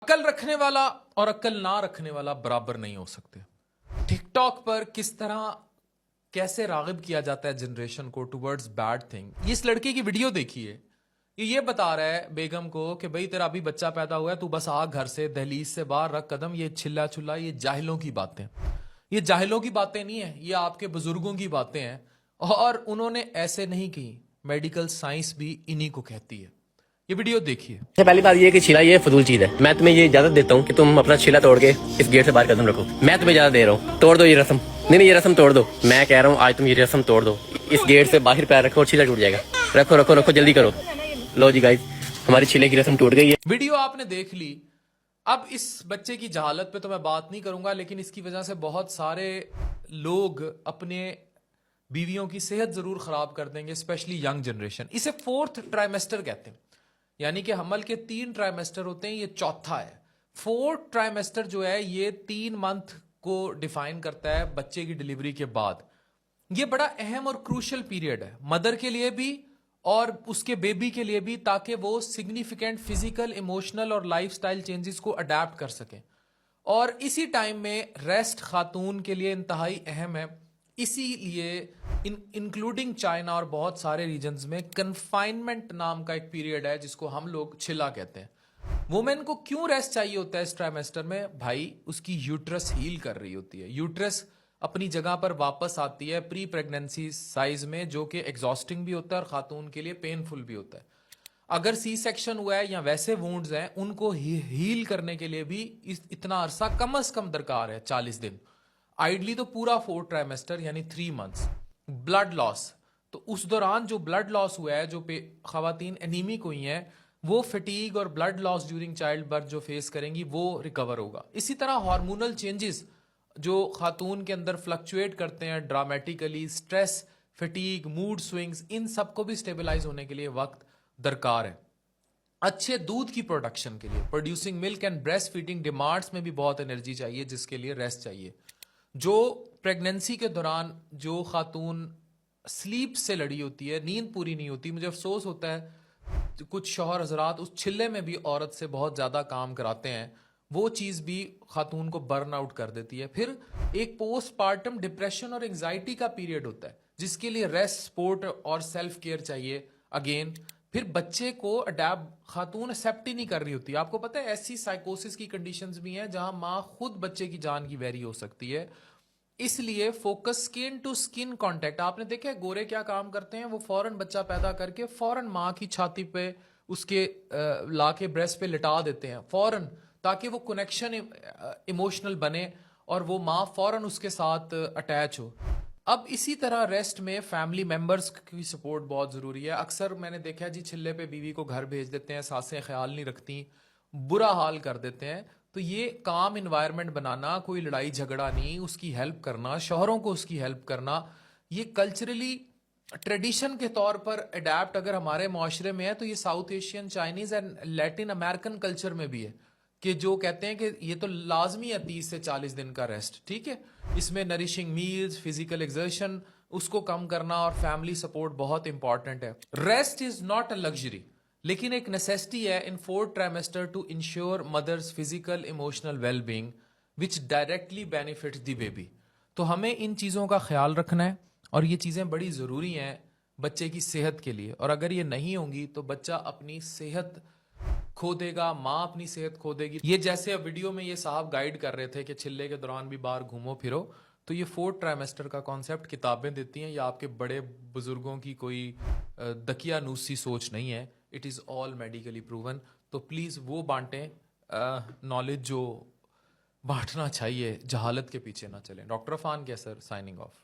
अक्ल रखने वाला और अक्ल ना रखने वाला बराबर नहीं हो सकते। टिकटॉक पर किस तरह कैसे रागिब किया जाता है जनरेशन को टुवर्ड्स बैड थिंग। ये इस लड़के की वीडियो देखिए, ये बता रहा है बेगम को कि भाई तेरा अभी बच्चा पैदा हुआ है, तू बस आ घर से, दहलीज से बाहर रख कदम। ये छिल्ला छुल्ला, ये जाहिलों की बातें, ये जाहिलों की बातें नहीं है, ये आपके बुजुर्गों की बातें हैं। और उन्होंने ऐसे नहीं की, मेडिकल साइंस भी इन्हीं को कहती है। ये वीडियो देखिए। सबसे पहली बात ये कि छिला ये फजूल चीज है। मैं तुम्हें ये इजाजत देता हूँ कि तुम अपना छिला तोड़ के इस गेट से बाहर कदम रखो। मैं तुम्हें इजाजत दे रहा हूँ, तोड़ दो ये रस्म। नहीं, ये रस्म तोड़ दो। मैं कह रहा हूँ आज तुम ये रस्म तोड़ दो। इस गेट से बाहर पैर रखो और छिला टूट जाएगा। रखो रखो रखो, जल्दी करो। लो जी गाइस, हमारी छिले की रस्म टूट गई है। वीडियो आपने देख ली। अब इस बच्चे की जहालत पे तो मैं बात नहीं करूंगा, लेकिन इसकी वजह से बहुत सारे लोग अपने बीवियों की सेहत जरूर खराब कर देंगे, स्पेशली यंग जनरेशन। इसे 4th ट्राइमेस्टर कहते हैं, यानी कि हमल के 3 ट्राइमेस्टर होते हैं, ये चौथा है। 4th ट्राइमेस्टर जो है ये 3 मंथ को डिफाइन करता है बच्चे की डिलीवरी के बाद। ये बड़ा अहम और क्रूशल पीरियड है मदर के लिए भी और उसके बेबी के लिए भी, ताकि वो सिग्निफिकेंट फिजिकल, इमोशनल और लाइफस्टाइल चेंजेस को अडेप्ट कर सकें। और इसी टाइम में रेस्ट खातून के लिए इंतहाई अहम है। इसीलिए इंक्लूडिंग चाइना और बहुत सारे रीजन्स में कन्फाइनमेंट नाम का एक पीरियड है जिसको हम लोग छिला कहते हैं। वुमेन को क्यों रेस्ट चाहिए होता है इस ट्राइमेस्टर में? भाई उसकी यूट्रस हील कर रही होती है, यूट्रस अपनी जगह पर वापस आती है प्री प्रेगनेंसी साइज में, जो कि एग्जॉस्टिंग भी होता है और खातून के लिए पेनफुल भी होता है। अगर सी सेक्शन हुआ है या वैसे वुंड्स हैं, उनको हील करने के लिए भी इतना अरसा कम से कम दरकार है, 40 दिन। आइडली तो पूरा 4th ट्राइमेस्टर यानी 3 मंथ्स। ब्लड लॉस, तो उस दौरान जो ब्लड लॉस हुआ है, जो खवातीन एनीमिक हुई हैं, वो फटीग और blood loss during child birth जो फेस करेंगी वो रिकवर होगा। इसी तरह हार्मोनल चेंजेस जो खातून के अंदर फ्लक्चुएट करते हैं dramatically, stress, fatigue, mood swings, इन सब को भी स्टेबलाइज होने के लिए वक्त दरकार है। अच्छे दूध की प्रोडक्शन के लिए, producing milk and breast feeding demands में भी बहुत एनर्जी चाहिए, जिसके लिए रेस्ट चाहिए। जो प्रेगनेंसी के दौरान जो खातून स्लीप से लड़ी होती है, नींद पूरी नहीं होती, मुझे अफसोस होता है कुछ शौहर हजरात उस छिल्ले में भी औरत से बहुत ज़्यादा काम कराते हैं, वो चीज़ भी खातून को बर्न आउट कर देती है। फिर एक पोस्टपार्टम डिप्रेशन और एंजाइटी का पीरियड होता है, जिसके लिए रेस्ट, सपोर्ट और सेल्फ केयर चाहिए। अगेन फिर बच्चे को अडेप्ट खातून एक्सेप्ट ही नहीं कर रही होती। आपको पता है ऐसी साइकोसिस की कंडीशंस भी हैं जहां माँ खुद बच्चे की जान की वैरी हो सकती है। इसलिए focus skin to skin contact. आपने देखा है गोरे क्या काम करते हैं, वो फौरन बच्चा पैदा करके फौरन माँ की छाती पे उसके ला के ब्रेस्ट पे लिटा देते हैं फौरन, ताकि वो कनेक्शन इमोशनल बने और वो माँ फौरन उसके साथ अटैच हो। अब इसी तरह रेस्ट में फैमिली मेंबर्स की सपोर्ट बहुत ज़रूरी है। अक्सर मैंने देखा है जी, छिल्ले पे बीवी को घर भेज देते हैं, सासें ख्याल नहीं रखती, बुरा हाल कर देते हैं। तो ये काम इन्वायरमेंट बनाना, कोई लड़ाई झगड़ा नहीं, उसकी हेल्प करना, शौहरों को उसकी हेल्प करना, ये कल्चरली ट्रेडिशन के तौर पर अडेप्ट अगर हमारे माशरे में है, तो ये south Asian, Chinese and Latin American culture में भी है कि जो कहते हैं कि ये तो लाजमी है 30 से 40 दिन का रेस्ट। ठीक है, इसमें नरिशिंग मील्स, फिजिकल एक्सर्शन उसको कम करना और फैमिली सपोर्ट बहुत इंपॉर्टेंट है। Rest is not a luxury, लेकिन एक नेसेसिटी है in 4th trimester to ensure mothers physical emotional well being which directly benefits the baby. तो हमें इन चीज़ों का ख्याल रखना है और ये चीज़ें बड़ी ज़रूरी हैं बच्चे की सेहत के लिए। और अगर ये नहीं होंगी तो बच्चा अपनी सेहत खो देगा, माँ अपनी सेहत खो देगी। ये जैसे अब वीडियो में ये साहब गाइड कर रहे थे कि छिल्ले के दौरान भी बाहर घूमो फिरो, तो ये 4th ट्राइमेस्टर का कॉन्सेप्ट किताबें देती हैं, या आपके बड़े बुजुर्गों की कोई दकियानूसी सोच नहीं है। It is all medically proven. तो प्लीज़ वो बांटें नॉलेज जो बांटना चाहिए, जहालत के पीछे ना चलें। डॉक्टर अफान कैसर साइनिंग ऑफ।